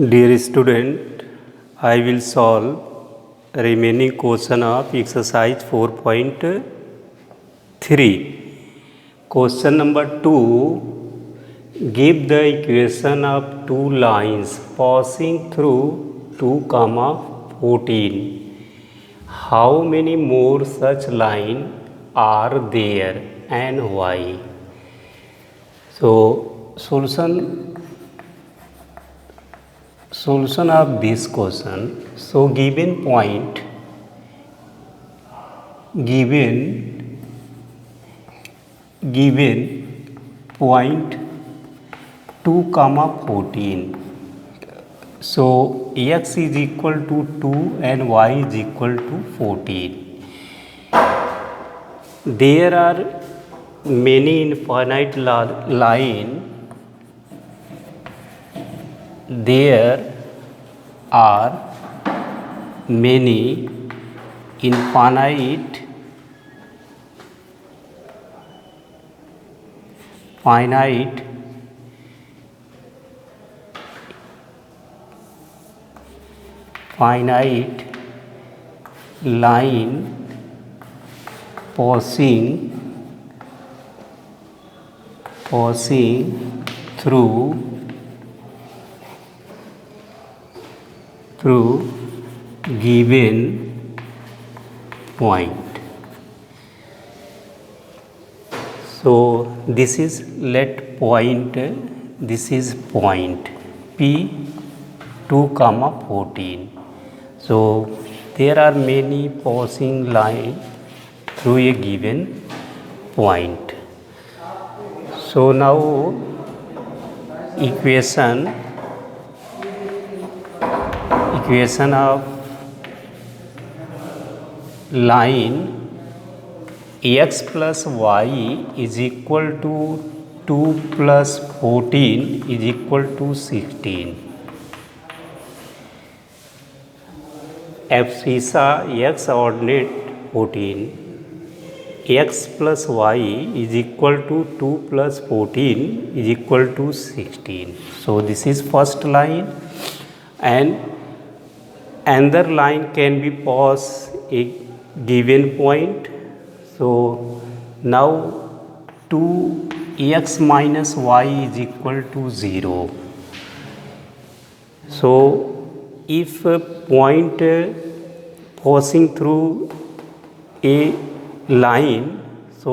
Dear student, I will solve remaining question of exercise 4.3. Question number 2. Give the equation of two lines passing through 2, 14. How many more such lines are there and why? So, solution of this question. So given point point 2, 14. So x is equal to 2 and y is equal to 14. There are many infinite line. There are many infinite line passing through given point. So this is this is point P 2, 14. So there are many passing line through a given point. So now equation of line x plus y is equal to 2 plus 14 is equal to 16. Abscissa x ordinate 14. X plus y is equal to 2 plus 14 is equal to 16. So this is first line, and another line can be passed a given point. So now 2x minus y is equal to 0. So if a point passing through a line, so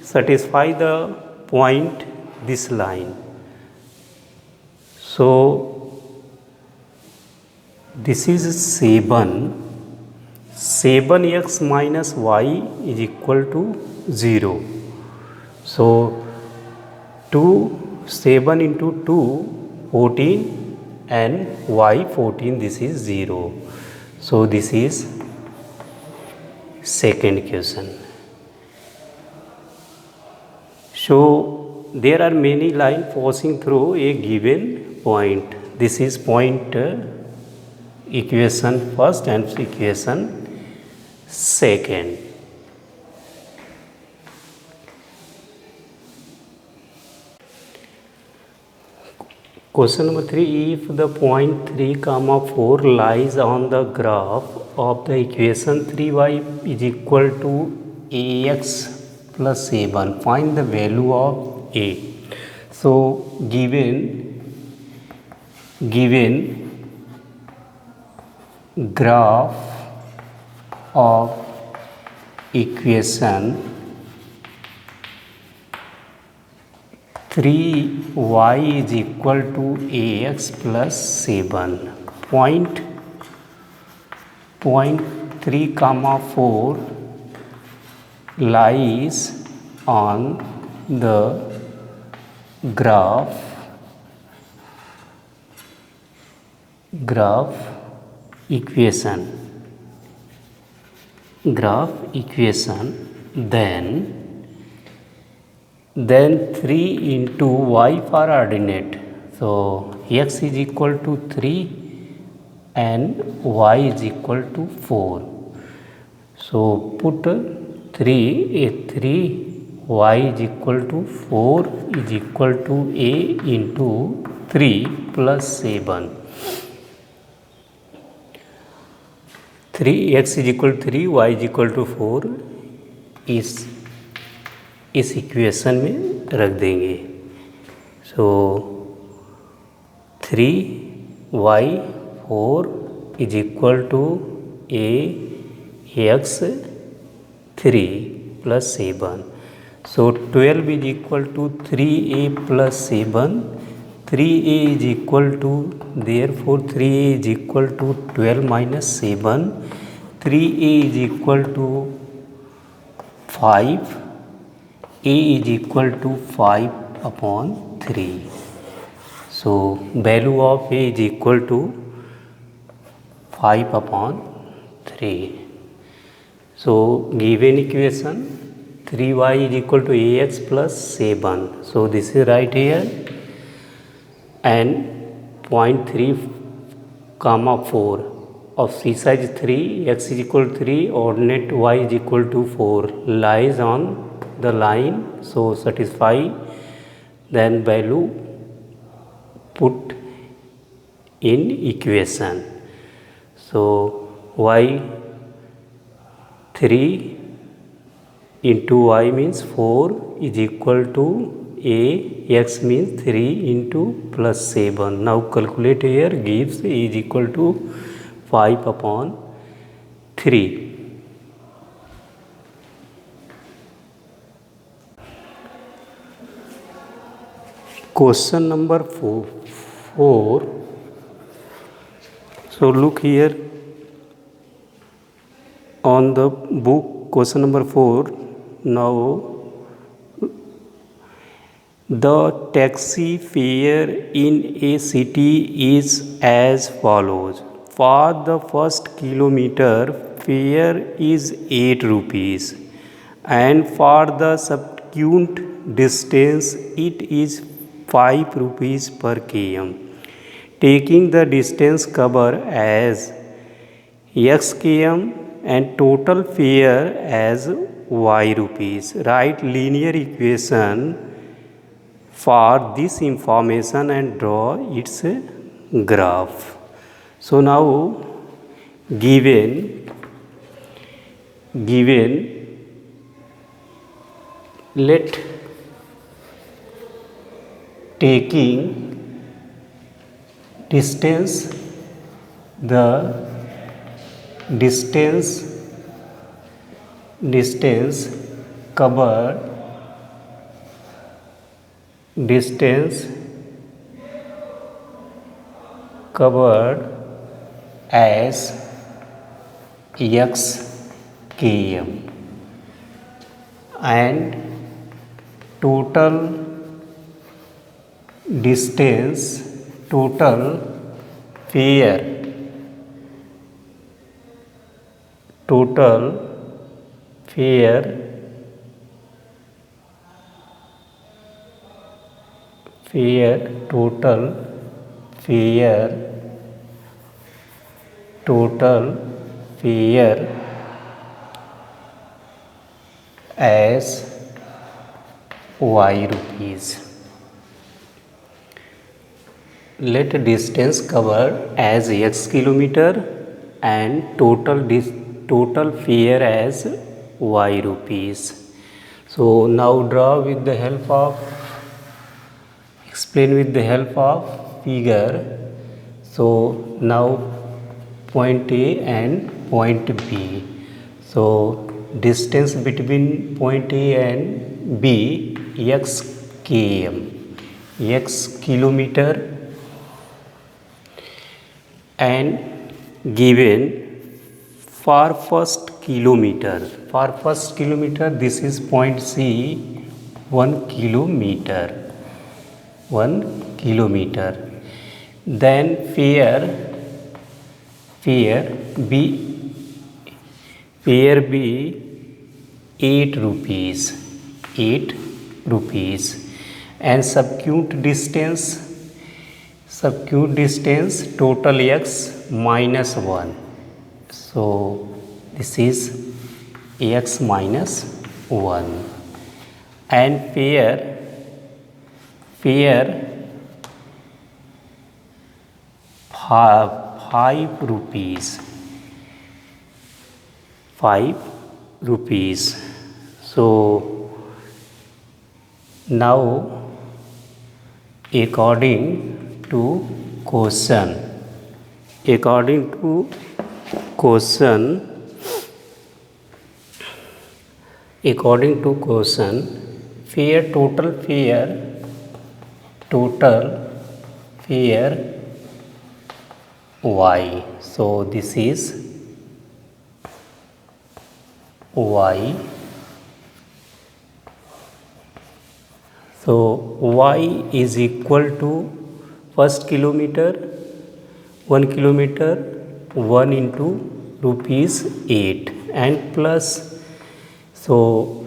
satisfy the point this line. So this is 7x minus y is equal to 0. So 7 into 2 14 and y 14, this is 0. So this is second question. So there are many lines passing through a given point. This is point equation first and equation second. Question number 3. If the point 3, 4 lies on the graph of the equation 3y is equal to ax plus 7, find the value of a. So given graph of equation 3y is equal to ax plus 7, point 3, 4 lies on the graph equation, then 3 into y for ordinate. So x is equal to 3 and y is equal to 4. So put 3 y is equal to 4 is equal to a into 3 plus 7. 3 x is equal to 3, y is equal to 4. इस equation में रख देंगे. सो 3y 4 is equal to x 3 plus 7. So 12 is equal to 3a plus 7. 3a is equal to, therefore 3a is equal to 12 minus 7. 3a is equal to 5. a is equal to 5 upon 3. So value of a is equal to 5 upon 3. So given equation 3y is equal to ax plus 7. So this is right here, and point 3 comma 4 of C size 3, x is equal to 3, ordinate y is equal to 4 lies on the line, so satisfy. Then value put in equation. So y 3 into y means 4 is equal to a, x means 3 into plus 7. Now calculate here, gives a is equal to 5 upon 3. Question number 4. So look here on the book, question number 4. Now the taxi fare in a city is as follows. For the first kilometer fare is 8 rupees, and for the subsequent distance it is 5 rupees per km. Taking the distance covered as x km and total fare as y rupees. Write linear equation for this information and draw its graph. So now given let taking distance, the distance covered, as x km, and total distance, total fare total fare as y rupees. Let distance covered as x kilometer and total fare as y rupees. So now draw with the help of, explain with the help of figure. So now point A and point B. So distance between point A and B, x km, x kilometer, and given for first kilometer, this is point C, 1 kilometer. Then fare B 8 rupees, and subsequent distance total x minus 1. So this is x minus 1, and fare ₹5. ₹5. So now according to question total fare y. So this is y. So y is equal to first kilometer 1 kilometer 1 into ₹8 and plus, so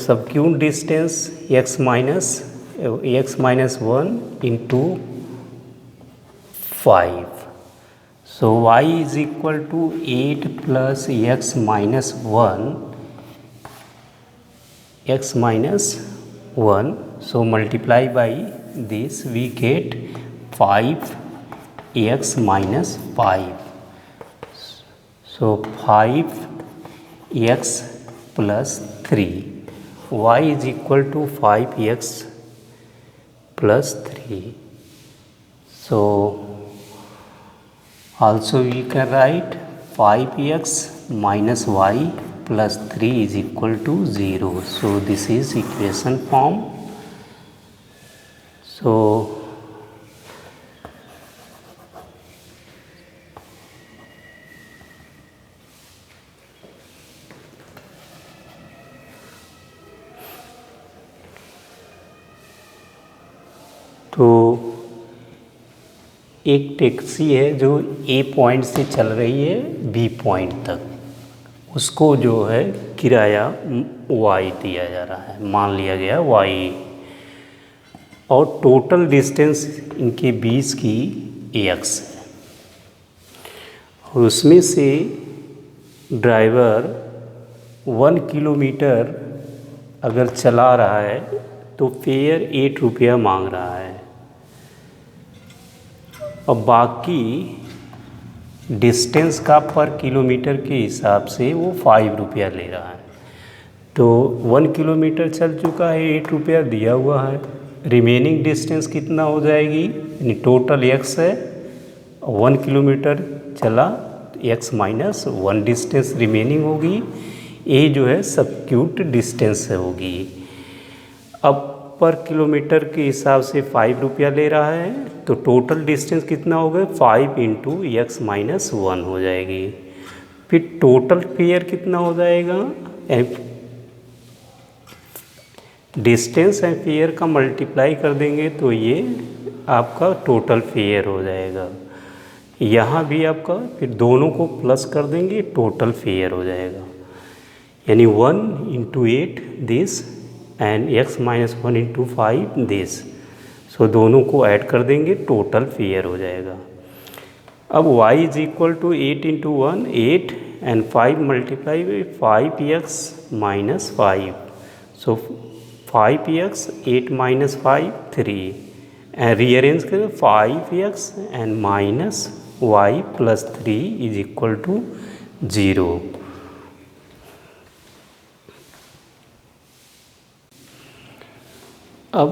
subcued distance x minus 1 into 5. So y is equal to 8 plus x minus 1. So multiply by this, we get 5x minus 5. So 5x plus 3. Y is equal to 5x plus 3. So also we can write 5x minus y plus 3 is equal to 0. So this is equation form. So एक taxi है जो ए point से चल रही है B point तक, उसको जो है किराया वाई दिया जा रहा है, मान लिया गया वाई, और टोटल डिस्टेंस इनके बीच की एक्स है, और उसमें से ड्राइवर 1 किलोमीटर अगर चला रहा है तो फेयर ₹8 मांग रहा है, और बाकी डिस्टेंस का पर किलोमीटर के हिसाब से वो ₹5 ले रहा है। तो 1 किलोमीटर चल चुका है, ₹8 दिया हुआ है, रिमेनिंग डिस्टेंस कितना हो जाएगी, यानी टोटल x है, 1 किलोमीटर चला x माइनस 1 डिस्टेंस रिमेनिंग होगी, ये जो है सबक्यूट डिस्टेंस होगी। अब पर किलोमीटर के हिसाब से ₹5 ले रहा है, तो टोटल डिस्टेंस कितना होगा, 5 इंटू x माइनस 1 हो जाएगी। फिर टोटल फेयर कितना हो जाएगा, डिस्टेंस एंड फेयर का मल्टीप्लाई कर देंगे तो ये आपका टोटल फेयर हो जाएगा। यहाँ भी आपका फिर दोनों को प्लस कर देंगे, टोटल फेयर हो जाएगा, यानी 1 into 8 this and x minus 1 into 5 this. So दोनों को ऐड कर देंगे, टोटल फेयर हो जाएगा। अब y is equal to 8 into 1 8 and 5 multiply by 5x minus 5। So 5x 8 minus 5 3 and rearrange करें 5x and minus y plus 3 is equal to 0। अब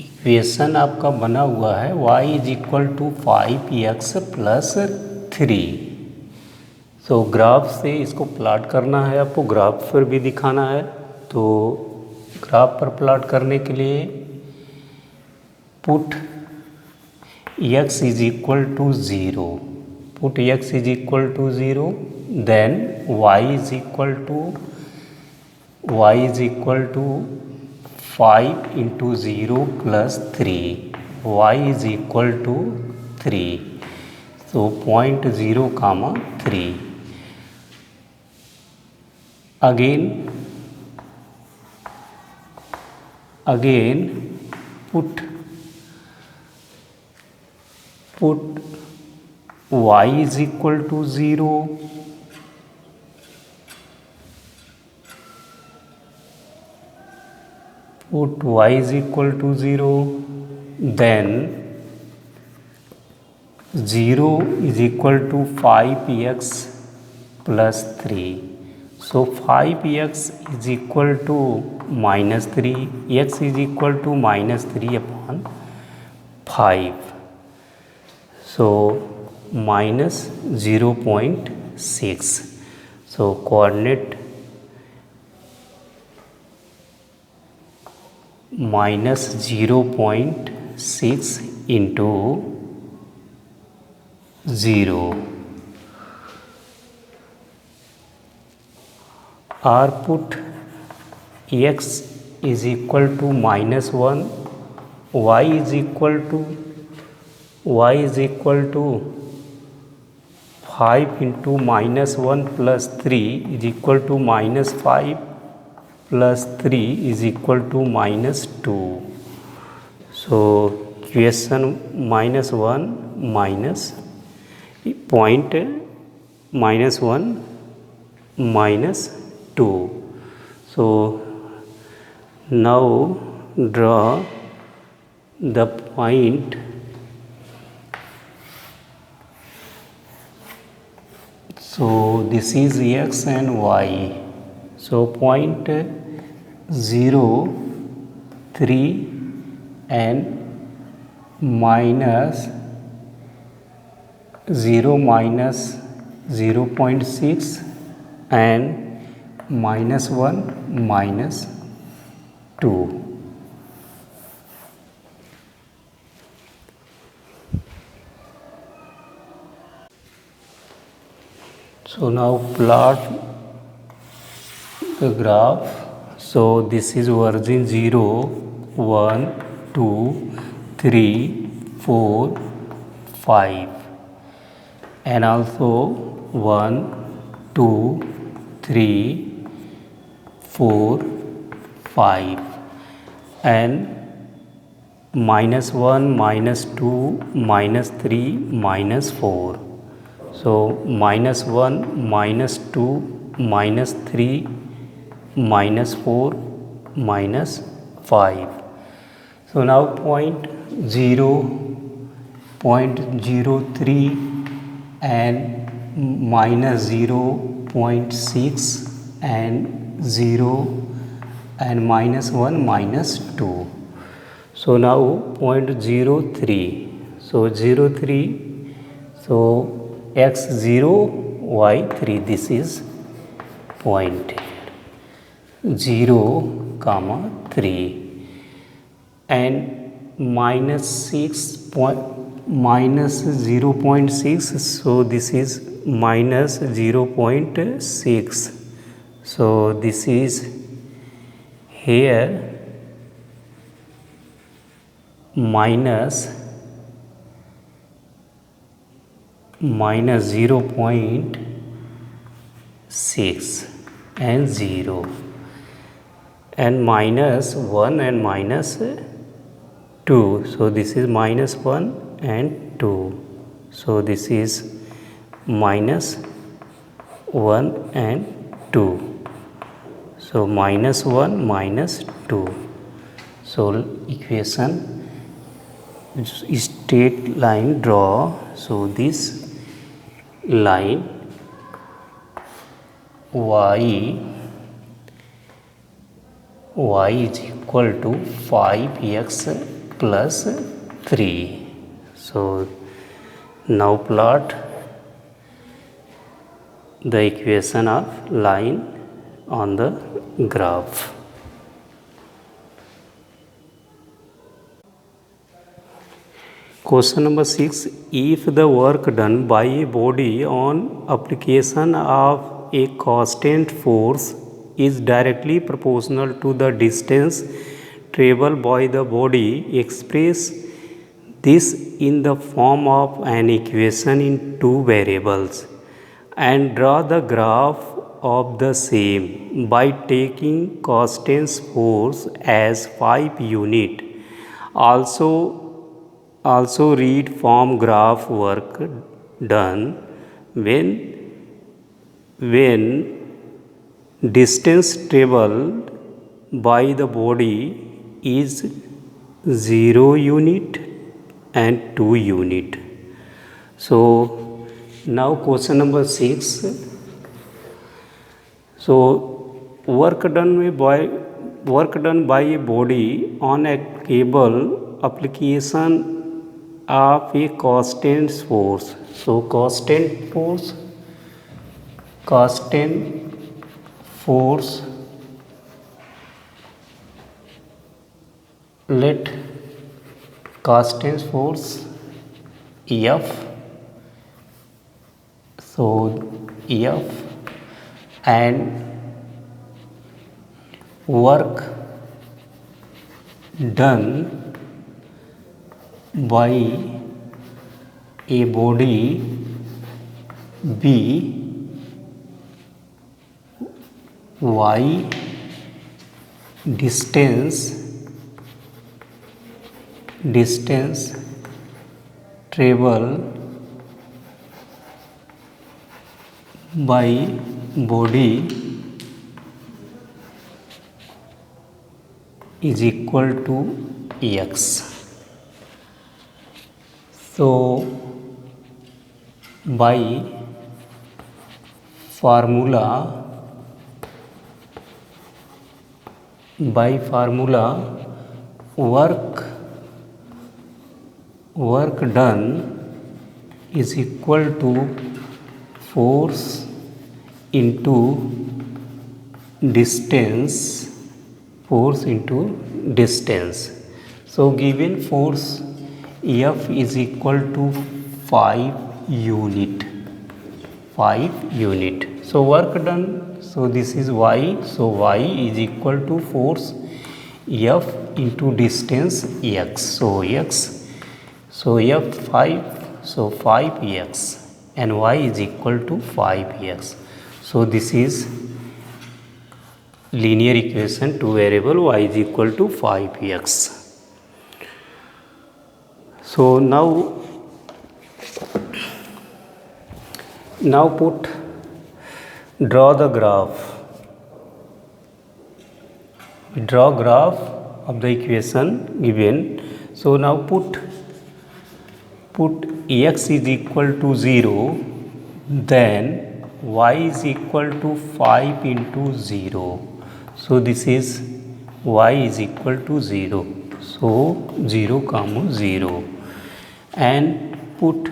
equation आपका बना हुआ है y is equal to 5x plus 3। So graph से इसको plot करना है, आपको ग्राफ पर भी दिखाना है। तो ग्राफ पर प्लॉट करने के लिए put x is equal to 0, put x is equal to 0, then y is equal to 5 into 0 plus 3, y is equal to 3। So 0.0 comma 3। Again put y is equal to 0, put y is equal to 0, then 0 is equal to 5x plus 3. So 5x is equal to minus 3, x is equal to minus 3 upon 5. So minus 0.6. So coordinate minus 0.6 into 0. Or put x is equal to minus 1, y is equal to 5 into minus 1 plus 3 is equal to minus 5 plus 3 is equal to minus 2. So equation minus 1 minus point minus 1 minus 2. So now draw the point so this is x and y. So point 0 3 and minus 0 minus 0.6 and minus 1 minus 2. So now plot the graph. So this is origin 0 1 2 3 4 5 and also 1 2 3 4 5 and minus 1 minus 2 minus 3 minus 4. So minus 1 minus 2 minus 3 minus 4 minus 5. So now point 0 0.03 and minus 0.6 and 0 and minus 1 minus 2. So now point 03. So 03. So x 0 y 3. This is point 0 comma 3 and minus 6 point minus 0.6. So this is minus 0.6. So this is here minus 0.6 and 0 and minus 1 and minus 2. So this is minus 1 and 2. So this is minus 1 and 2. So minus 1 minus 2. So equation straight line draw. So this line y is equal to 5x plus 3. So now plot the equation of line on the graph. Question number 6. If the work done by a body on application of a constant force is directly proportional to the distance traveled by the body, express this in the form of an equation in two variables and draw the graph of the same by taking constant force as 5 unit. Also read form graph work done when distance traveled by the body is 0 unit and 2 unit. So now question number 6. So work done by a body on a cable application of a constant force. So constant force, let constant force F. So F and work done by a body B, Y distance travel by body is equal to x. So by formula work done is equal to force into distance. So given force F is equal to 5 unit. So work done, so this is y, so y is equal to force F into distance x. So x, so F 5, so 5x and y is equal to 5x. So this is linear equation, two variable y is equal to 5x. So now draw the graph. We draw graph of the equation given. So now put x is equal to 0, then y is equal to 5 into 0. So this is y is equal to 0. So 0 comma 0, and put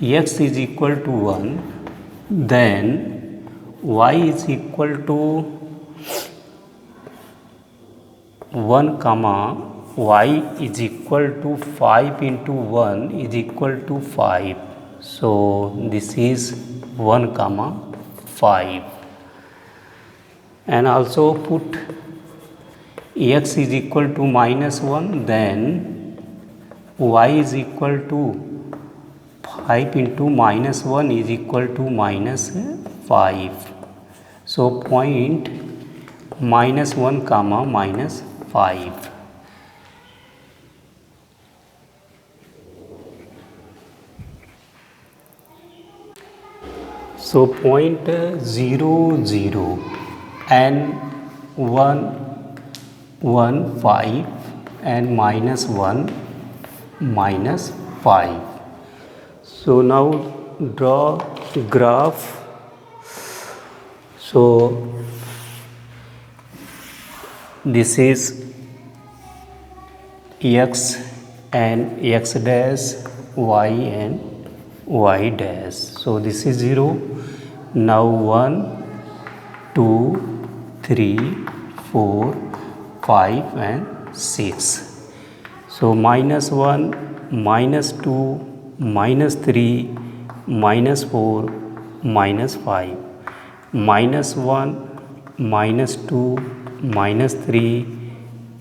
x is equal to 1, then y is equal to 1 comma y is equal to 5 into 1 is equal to 5. So this is 1 comma 5, and also put x is equal to -1, then y is equal to 5 into -1 is equal to -5. So point -1 comma -5. So point 0 0 and 1 1 5 and -1 -5. So now draw graph. So this is x and x dash, y and y dash. So this is 0. Now 1 2 3 4 5 and 6. So -1 -2 -3 -4 -5, -1 -2 -3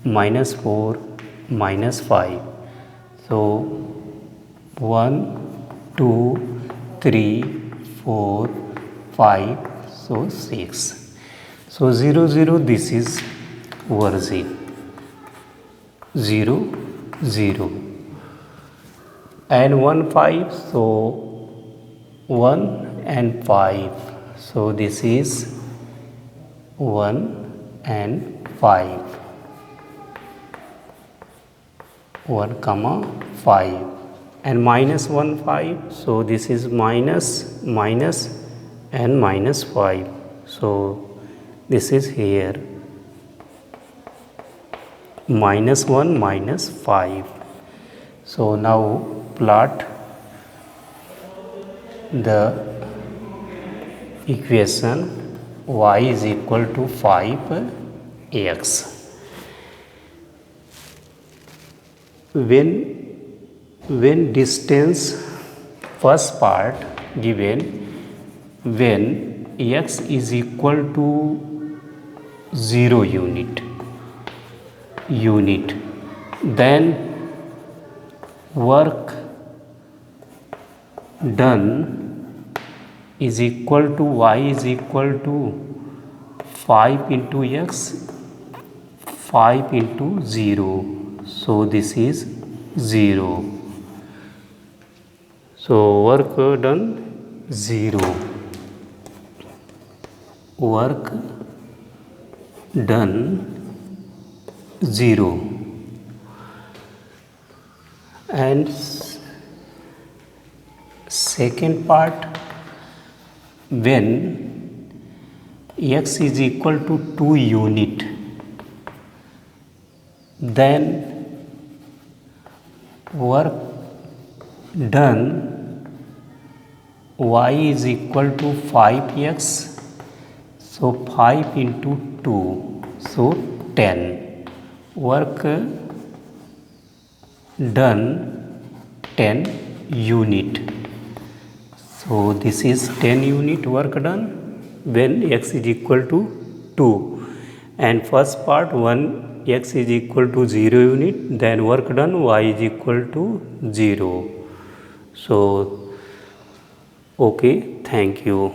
-4 -5. So 1 2 3 4 5, so 6. So 0 0, this is origin, 0 0, and 1 5, so 1 and 5. So this is 1 and 5, 1 comma 5. and minus 1 5, so this is minus minus and minus 5, so this is here minus 1 minus 5. So now plot the equation y is equal to 5x. When distance first part given, when x is equal to 0 unit, then work done is equal to y is equal to 5 into x, 5 into 0, so this is 0, so work done 0, work done 0. And second part, when x is equal to 2 unit, then work done y is equal to 5x, so 5 into 2, so 10, work done 10 unit, so this is 10 unit work done when x is equal to 2. And first part, when x is equal to 0 unit, then work done y is equal to 0. So okay, thank you.